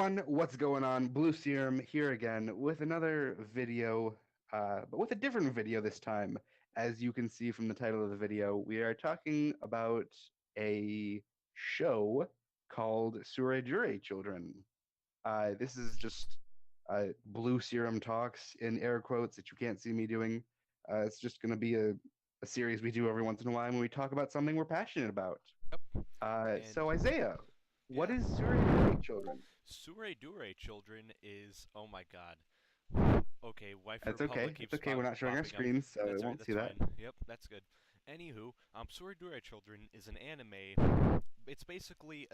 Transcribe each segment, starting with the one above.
everyone, what's going on? Blue Serum here again with another video, but with a different video this time. As you can see from the title of the video, we are talking about a show called TSUREDURE Children. This is just Blue Serum Talks in air quotes that you can't see me doing. It's just going to be a series we do every once in a while when we talk about something we're passionate about. Yep. So And Isaiah, what yeah, is TSUREDURE Children? TSUREDURE children is, oh my god. Okay, Wi-Fi It's okay. Republic It's keeps okay. We're not showing our popping up. screens, so it That's right, won't see that's that. fine. Yep, that's good. Anywho, TSUREDURE children is an anime. It's basically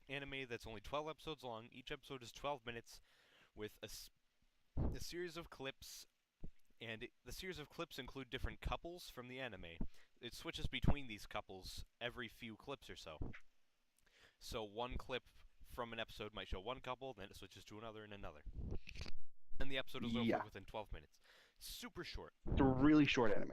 anime that's only 12 episodes long. Each episode is 12 minutes with a series of clips, and the series of clips include different couples from the anime. It switches between these couples every few clips or so. So one clip from an episode might show one couple, then it switches to another and another. And the episode is over Yeah, within 12 minutes. Super short. it's a really short anime.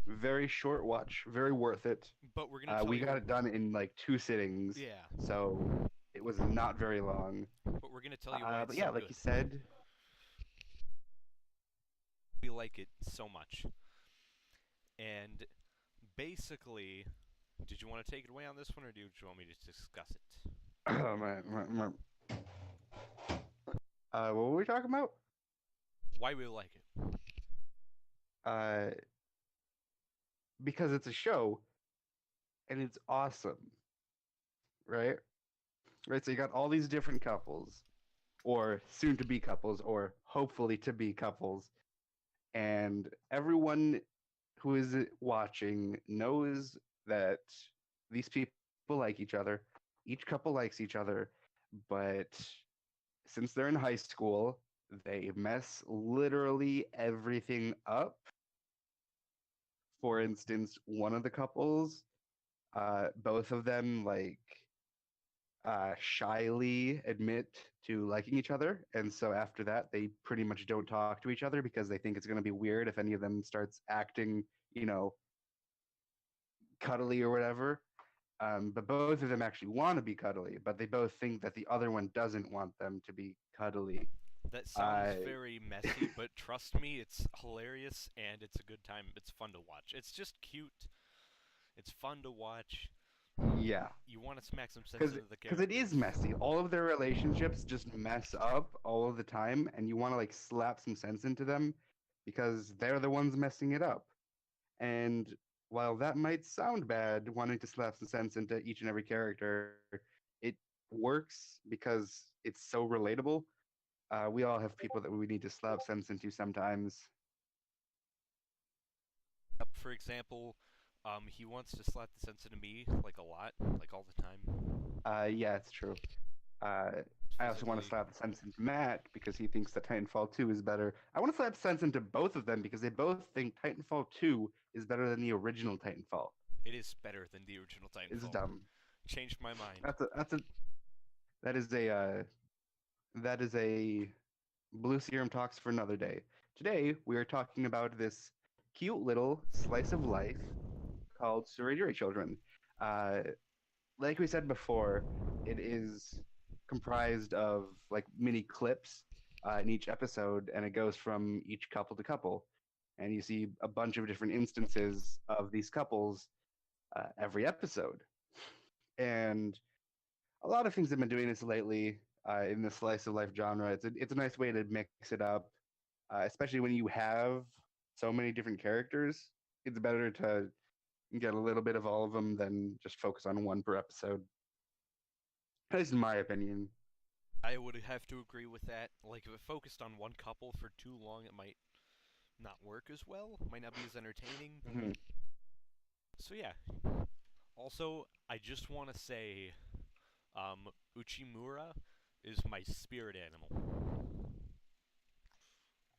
Very short watch. Very worth it. But we're going to tell We got you. it done in like 2 sittings, Yeah. so it was not very long. But we're going to tell you why it's But yeah, so like you good. said, We like it so much. And basically, did you want to take it away on this one, or do you want me to discuss it? oh man. What were we talking about? Why we like it? Uh, because it's a show and it's awesome, right? Right. So you got all these different couples, or soon to be couples, or hopefully to be couples, and everyone who is watching knows that these people like each other. Each couple likes each other, but since they're in high school, they mess literally everything up. For instance, one of the couples, both of them shyly admit to liking each other, and so after that, they pretty much don't talk to each other because they think it's going to be weird if any of them starts acting, cuddly or whatever. But both of them actually want to be cuddly, but they both think that the other one doesn't want them to be cuddly. That sounds Uh, very messy, but trust me, it's hilarious and it's a good time. It's fun to watch. It's just cute. It's fun to watch. yeah, You want to smack some sense into the because it is characters. messy. All of their relationships just mess up all of the time, and you want to like slap some sense into them because they're the ones messing it up. And while that might sound bad, wanting to slap some sense into each and every character, it works because it's so relatable. We all have people that we need to slap sense into sometimes. For example, he wants to slap the sense into me like a lot, like all the time. Yeah, it's true. Uh, I also want to Physically, slap sense into Matt because he thinks that Titanfall 2 is better. I want to slap sense into both of them because they both think Titanfall 2 is better than the original Titanfall. it is better than the original It's Titanfall. dumb. Changed my mind. That's a that is a that is a Blue Serum Talks for another day. Today we are talking about this cute little slice of life called Surrogate Children. Uh, like we said before, it is comprised of like mini clips in each episode, and it goes from each couple to couple. And you see a bunch of different instances of these couples every episode. And a lot of things have been doing this lately in the slice of life genre. It's a nice way to mix it up, especially when you have so many different characters. It's better to get a little bit of all of them than just focus on one per episode. That's my opinion. I would have to agree with that. Like, if it focused on one couple for too long, it might not work as well, might not be as entertaining. Mhm. So, yeah. Also, I just want to say Uchimura is my spirit animal.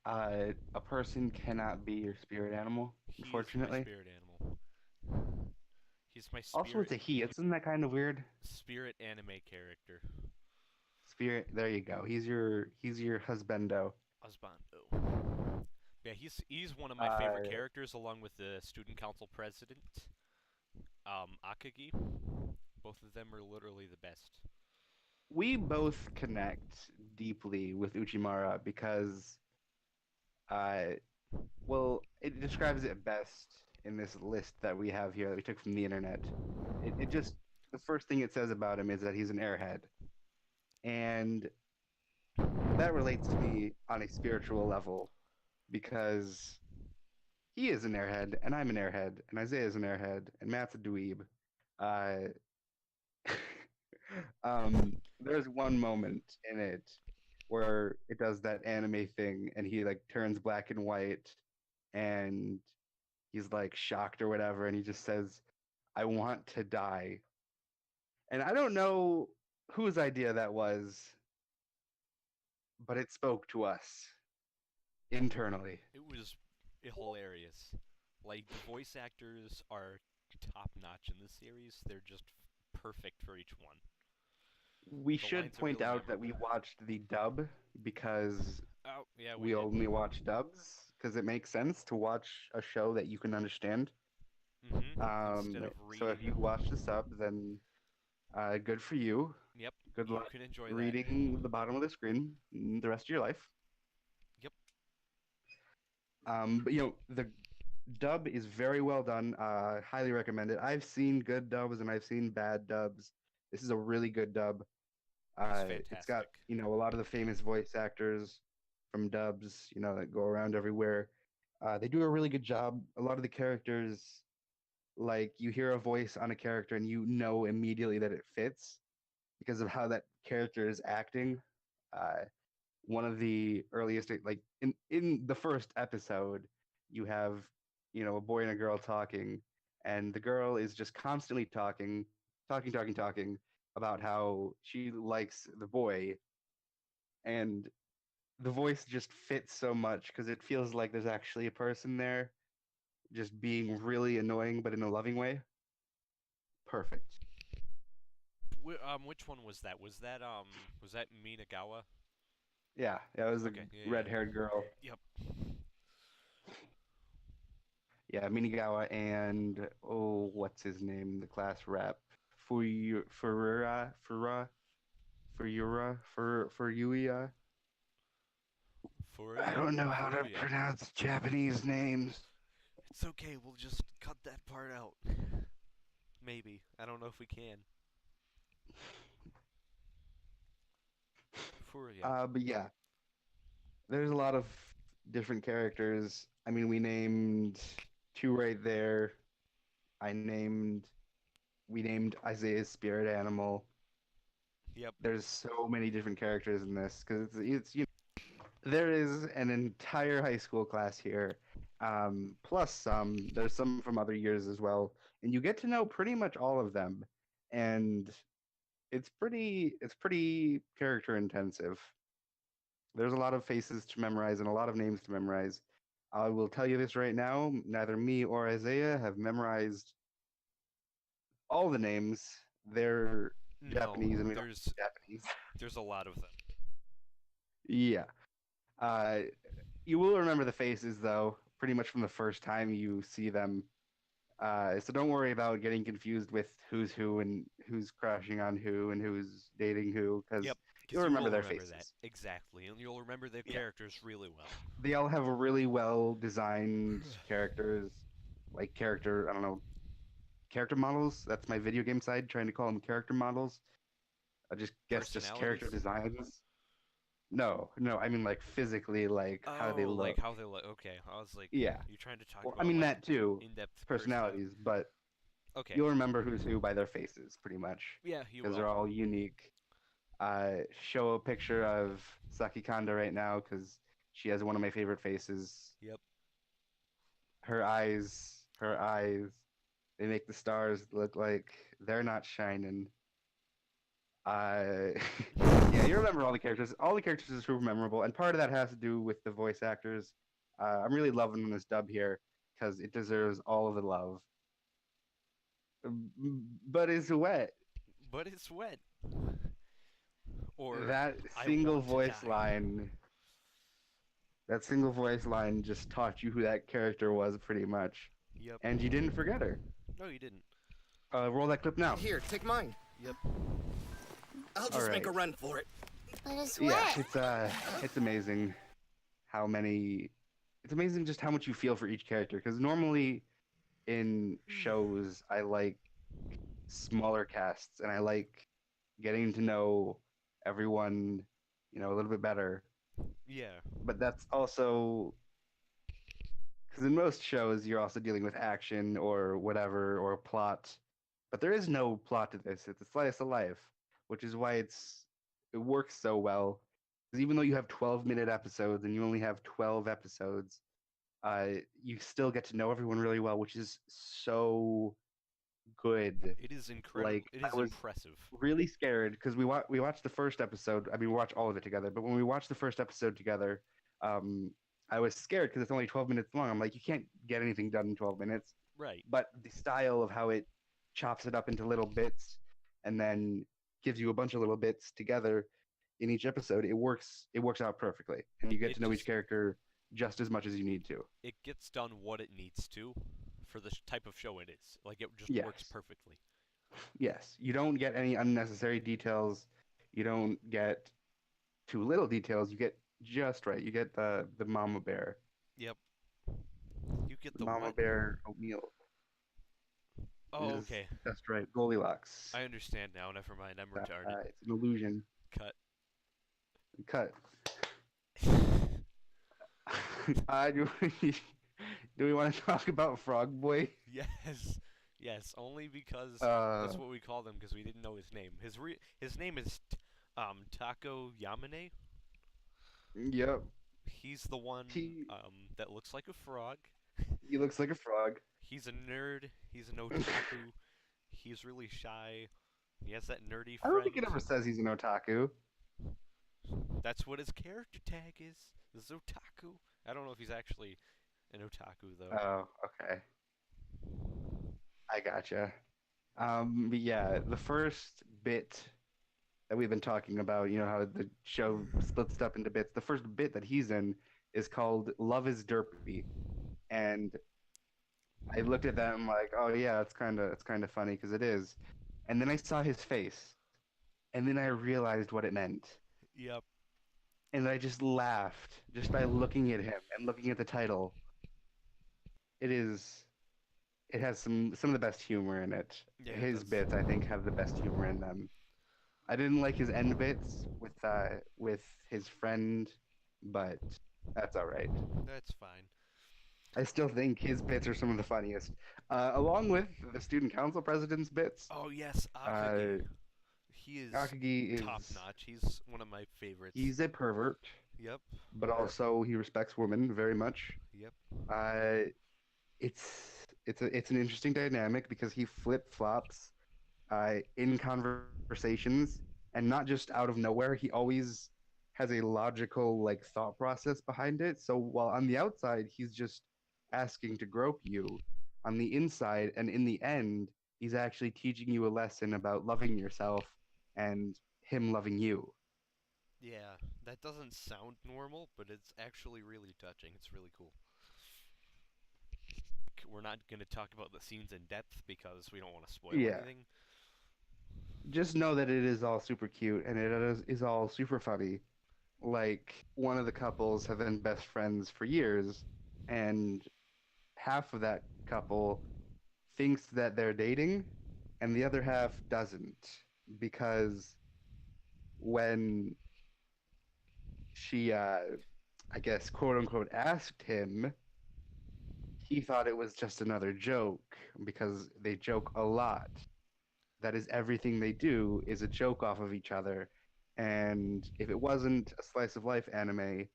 A person cannot be your spirit animal, He is my unfortunately. spirit animal. He's my Also, it's spirit a he. Isn't that kind of weird? spirit anime character. Spirit. There you go. He's your husbando. Husbando. Yeah, he's one of my favorite Uh, characters, along with the student council president, Akagi. Both of them are literally the best. we both connect deeply with Uchimara because, uh, well, it describes it best in this list that we have here that we took from the internet. It just, the first thing it says about him is that he's an airhead. And that relates to me on a spiritual level because he is an airhead and I'm an airhead and Isaiah is an airhead and Matt's a dweeb. Uh, there's one moment in it where it does that anime thing and he like turns black and white and he's like shocked or whatever and he just says, I want to die. And I don't know whose idea that was, but it spoke to us internally. It was hilarious. Like, the voice actors are top notch in this series. They're just perfect for each one. We The should lines are point really out that we memorable. watched the dub because Oh, yeah, we we did. only watch dubs because it makes sense to watch a show that you can understand. Instead of So if you reading. watch the sub, then good for you. Yep, Good you luck can enjoy that. reading the bottom of the screen the rest of your life. Yep. But the dub is very well done. Highly recommend it. I've seen good dubs and I've seen bad dubs. This is a really good dub. It's It's got, fantastic. a lot of the famous voice actors from dubs, that go around everywhere. They do a really good job. A lot of the characters, like you hear a voice on a character and you know immediately that it fits because of how that character is acting. Uh, One of the earliest, like in the first episode, you have, a boy and a girl talking, and the girl is just constantly talking about how she likes the boy, and the voice just fits so much because it feels like there's actually a person there just being really annoying but in a loving way. Perfect. Which one was that? Was that Minagawa? Yeah, that was the Okay, yeah, red-haired girl. yeah. Yep. Yeah, Minigawa and what's his name? The class rep. Fuyuya. I Furuya? don't know how to Furuya. pronounce Japanese names. It's okay, we'll just cut that part out. Maybe. I don't know if we can. Furuya. But yeah, there's a lot of different characters. I mean, we named two right there. I named we named Isaiah's spirit animal. Yep. There's so many different characters in this because there is an entire high school class here, plus some. There's some from other years as well, and you get to know pretty much all of them, and it's pretty character intensive. There's a lot of faces to memorize and a lot of names to memorize. I will tell you this right now: neither me or Isaiah have memorized all the names. They're No, Japanese, and we don't there's speak Japanese. there's a lot of them. Yeah. Uh, you will remember the faces though, pretty much from the first time you see them. So don't worry about getting confused with who's who and who's crashing on who and who's dating who, because Yep, you'll because you remember will their remember that. faces. Exactly, and you'll remember their Yeah. characters really well. They all have really well designed characters, like I don't know, character models. That's my video game side, trying to call them character models. I just guess just character Personalities? designs. No, no, I mean like physically, like how they Oh, like look. how they look. Okay, I was like, Yeah. you're trying to talk Well, I about mean like that too, in-depth personality. personalities, but Okay, you'll remember who's who by their faces, pretty much, yeah, you because will. they're all unique. Show a picture of Saki Kanda right now because she has one of my favorite faces. Yep. Her eyes, they make the stars look like they're not shining. Uh, yeah, you remember all the characters. All the characters are super memorable, and part of that has to do with the voice actors. I'm really loving this dub here because it deserves all of the love. But it's wet. But it's wet. Or That I single want to voice die. line, that single voice line just taught you who that character was pretty much, Yep. and you didn't forget her. No, you didn't. Roll that clip now. Here, take mine. Yep. I'll All just make a right. run for it. But it's Yeah, wet. it's amazing how many. It's amazing just how much you feel for each character. Because normally in shows, I like smaller casts and I like getting to know everyone, a little bit better. Yeah. But that's also because in most shows you're also dealing with action or whatever or plot, but there is no plot to this. It's a slice of life, which is why it works so well. Because even though you have 12-minute episodes and you only have 12 episodes, uh, you still get to know everyone really well, which is so good. It is incredible. Like It I is was impressive. really scared because we watched the first episode. I mean, we watched all of it together, but when we watched the first episode together, um, I was scared because it's only 12 minutes long. I'm like, you can't get anything done in 12 minutes. Right. But the style of how it chops it up into little bits and then gives you a bunch of little bits together in each episode, it works out perfectly, and you get It to know each just character just as much as you need to. it gets done what it needs to for the type of show it is. Like it just works Yes, perfectly. yes. You don't get any unnecessary details. You don't get too little details. You get just right. You get the mama bear, Yep. You get the the mama what? bear oatmeal Oh, is okay. just right. Goldilocks. I understand now. Never mind. I'm retarded. It's an illusion. Cut. Cut. Do we want to talk about Frog Boy? Yes. Yes, only because Uh, that's what we called him because we didn't know his name. His name is Taco Yamane. yep. He's the one He that looks like a frog. he looks like a frog. He's a nerd. He's an otaku. He's really shy. He has that nerdy I don't think friend. it ever says he's an otaku. That's what his character tag is otaku. I don't know if he's actually an otaku though. Oh, okay. I gotcha. But yeah, the first bit that we've been talking about, how the show splits up into bits. The first bit that he's in is called "Love is Derpy," and I looked at that and I'm like, oh yeah, it's kind of funny because it is. And then I saw his face, and then I realized what it meant, Yep. and I just laughed just by looking at him and looking at the title. It is. It has some of the best humor in it. Yeah, it His does. bits, I think, have the best humor in them. I didn't like his end bits with his friend, but that's all right. That's fine. I still think his bits are some of the funniest, along with the student council president's bits. Oh yes, Uh, Akagi. He is Akagi top is notch. He's one of my favorites. he's a pervert, Yep. but also he respects women very much. Yep. Uh, it's an interesting dynamic because he flip flops in conversations and not just out of nowhere. He always has a logical like thought process behind it. So while on the outside he's just asking to grope you, on the inside and in the end he's actually teaching you a lesson about loving yourself and him loving you. Yeah, that doesn't sound normal, but it's actually really touching. It's really cool. We're not going to talk about the scenes in depth because we don't want to spoil Yeah. anything. Just know that it is all super cute and it is all super funny. Like one of the couples have been best friends for years, and half of that couple thinks that they're dating, and the other half doesn't, because when she, I guess, quote unquote, asked him, he thought it was just another joke because they joke a lot. That is everything they do is a joke off of each other. And if it wasn't a slice of life anime,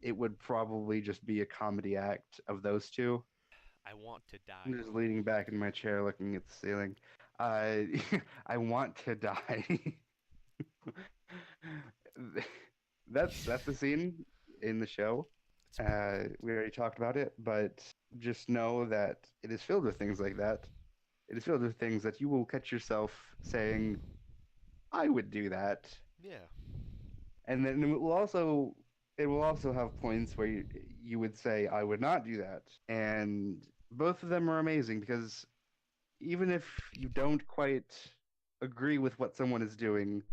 it would probably just be a comedy act of those two. I want to I'm die. just leaning back in my chair looking at the ceiling. I want to die. That's the scene in the show. It's pretty We already talked about it, but just know that it is filled with things like that. It is filled with things that you will catch yourself saying, "I would do that," yeah. and then it will also have points where you would say, "I would not do that," and both of them are amazing because even if you don't quite agree with what someone is doing,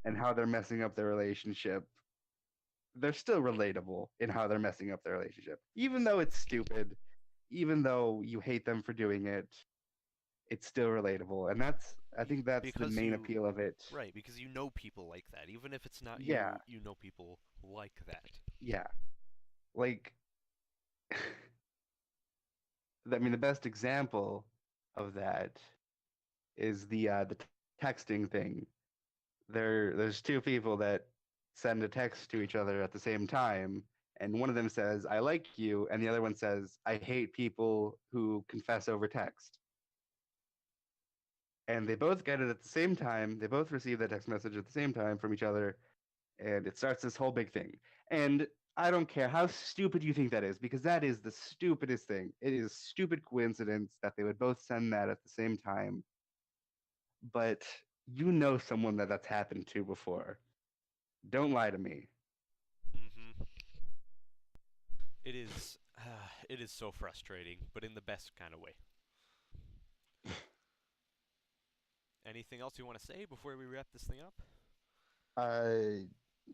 and how they're messing up their relationship, they're still relatable in how they're messing up their relationship. Even though it's stupid, even though you hate them for doing it, it's still relatable. And I think that's the Because main you appeal of it. right, because you know people like that. Even if it's not Yeah, you, you know people like that. yeah. Like, I mean, the best example of that is the texting thing. There's two people that send a text to each other at the same time, and one of them says, "I like you," and the other one says, "I hate people who confess over text." And they both get it at the same time. They both receive that text message at the same time from each other, and it starts this whole big thing. And I don't care how stupid you think that is, because that is the stupidest thing. It is a stupid coincidence that they would both send that at the same time. But you know someone that's happened to before. Don't lie to me. Mm-hmm. It is. It is so frustrating, but in the best kind of way. Anything else you want to say before we wrap this thing up? I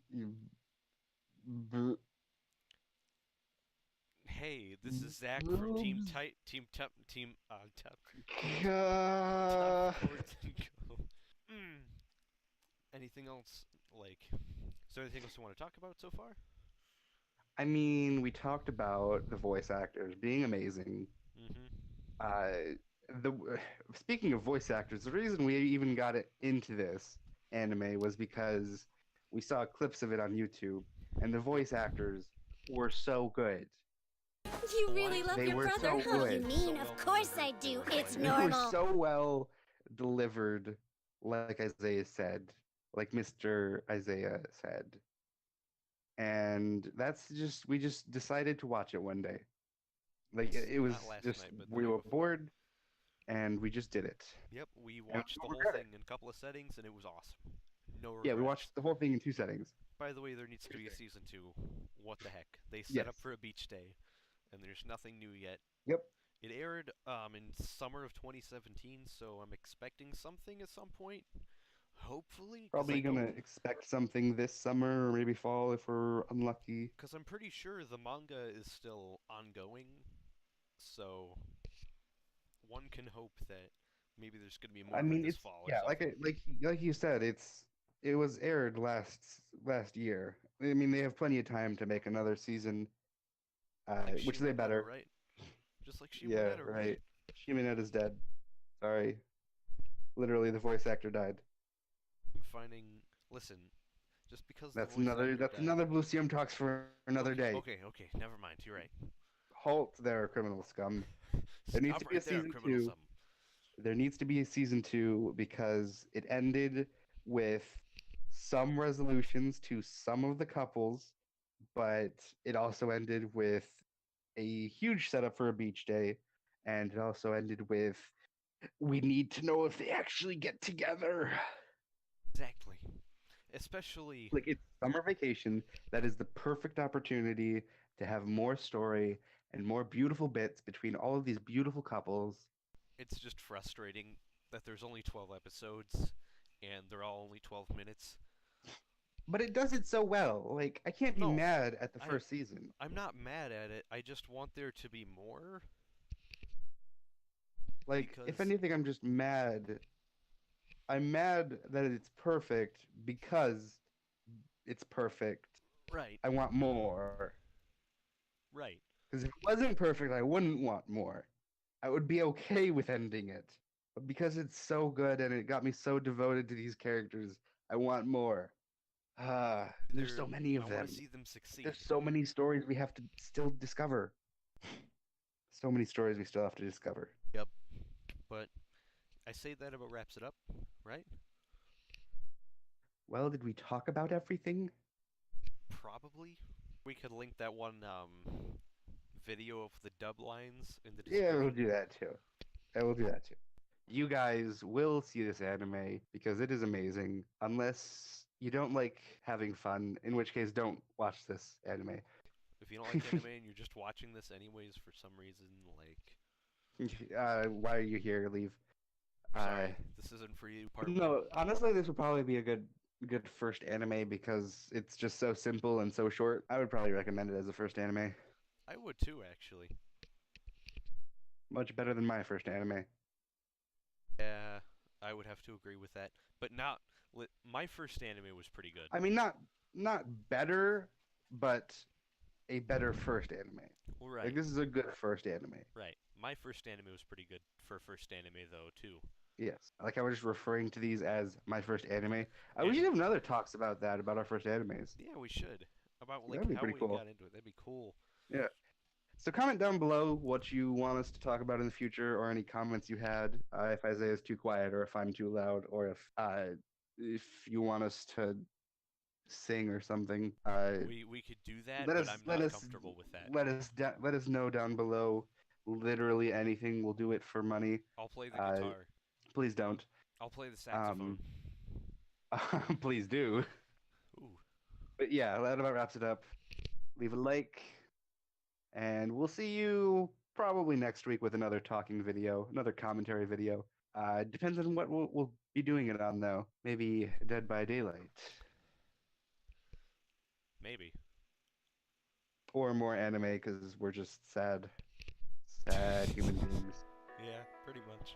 you, Hey, this is Zach from Team boobs. Tight Team Tup Team Tough Uh, Chords and Go. Mm. Anything else like? Is there anything else you want to talk about so far? I mean, we talked about the voice actors being amazing. Mm-hmm. Uh, the speaking of voice actors, the reason we even got it into this anime was because we saw clips of it on YouTube, and the Yep. voice actors were so good. You The really lines love were They your were brother, so huh? You good. so mean, of well course delivered. I They do. were It's great. They were normal. so well delivered, like Isaiah said, like Mr. Isaiah said. And that's just we just decided to watch it one day. Like Yes, it was not last just night, but the we night were before. bored and we just did it. Yep, we And we watched the don't whole regret it. thing in a couple of settings, and it was awesome. No Yeah, we regrets. watched the whole thing in two settings. By the way, there needs to Two be a settings. season two. What the heck? They set Yes. up for a beach day, and there's nothing new yet. Yep. It aired in summer of 2017, so I'm expecting something at some point. Hopefully, Probably gonna expect something this summer or maybe fall if we're unlucky. because I'm pretty sure the manga is still ongoing. So one can hope that maybe there's going to be more I of it mean, this it's fall or yeah, something. like you said, it was aired last year. I mean, they have plenty of time to make another season, Like which they Shimoneta, better. right? Just like Yeah, Shimoneta, right? right. Shimoneta's dead. Sorry. Literally, the voice actor died. I'm finding. Listen, just because the That's voice another actor that's died. another Blue Serum talks for another Okay, day. okay, okay. Never mind. You're right. Halt there, criminal scum. There needs Stop to be a right there, season criminal two. sum. There needs to be a season two because it ended with some resolutions to some of the couples, but it also ended with a huge setup for a beach day, and it also ended with we need to know if they actually get together. Exactly. Especially, Like it's summer vacation, that is the perfect opportunity to have more story and more beautiful bits between all of these beautiful couples. it's just frustrating that there's only 12 episodes and they're all only 12 minutes. But it does it so well. Like I can't be No, mad at the I first season. I'm not mad at it. I just want there to be more Like if because anything, I'm just mad. I'm mad that it's perfect because it's perfect. right, I want more. right. Because if it wasn't perfect, I wouldn't want more. I would be okay with ending it. But because it's so good and it got me so devoted to these characters, I want more. There's There so many I of want to them. see them succeed. There's so many stories we have to still discover. So many stories we still have to discover. Yep. But I say that about wraps it up, right? Well, did we talk about everything? Probably. We could link that one video of the dub lines in the Yeah, we'll description. do that too. I will do that too. You guys will see this anime because it is amazing. Unless you don't like having fun, in which case don't watch this anime. If you don't like anime and you're just watching this anyways for some reason, like, Why are you here? Leave. Uh, sorry, this isn't for you, part one. no, honestly, this would probably be a good good first anime because it's just so simple and so short. I would probably recommend it as a first anime. I would too, actually. Much better than my first anime. Yeah, I would have to agree with that. But not my first anime was pretty good. I mean, not better, but a better first anime. Like Right, this is a good first anime. right. My first anime was pretty good for first anime though too. Yes. Like I was just referring to these as my first anime. We should And have another talks about that, about our first animes. yeah, we should about like That'd be how pretty we got cool. into it. That'd be cool. Yeah. So comment down below what you want us to talk about in the future, or any comments you had. If Isaiah's too quiet, or if I'm too loud, or if you want us to sing or something. We could do that, but I'm Let not us comfortable with that. let us know down below. Literally anything. We'll do it for money. I'll play the Uh, guitar. please don't. I'll play the saxophone. Um, please do. Ooh. But yeah, that about wraps it up. Leave a like, and we'll see you probably next week with another talking video, another commentary video. Depends on what we'll be doing it on, though. Maybe Dead by Daylight, Maybe. or more anime because we're just sad, sad human beings. Yeah, pretty much.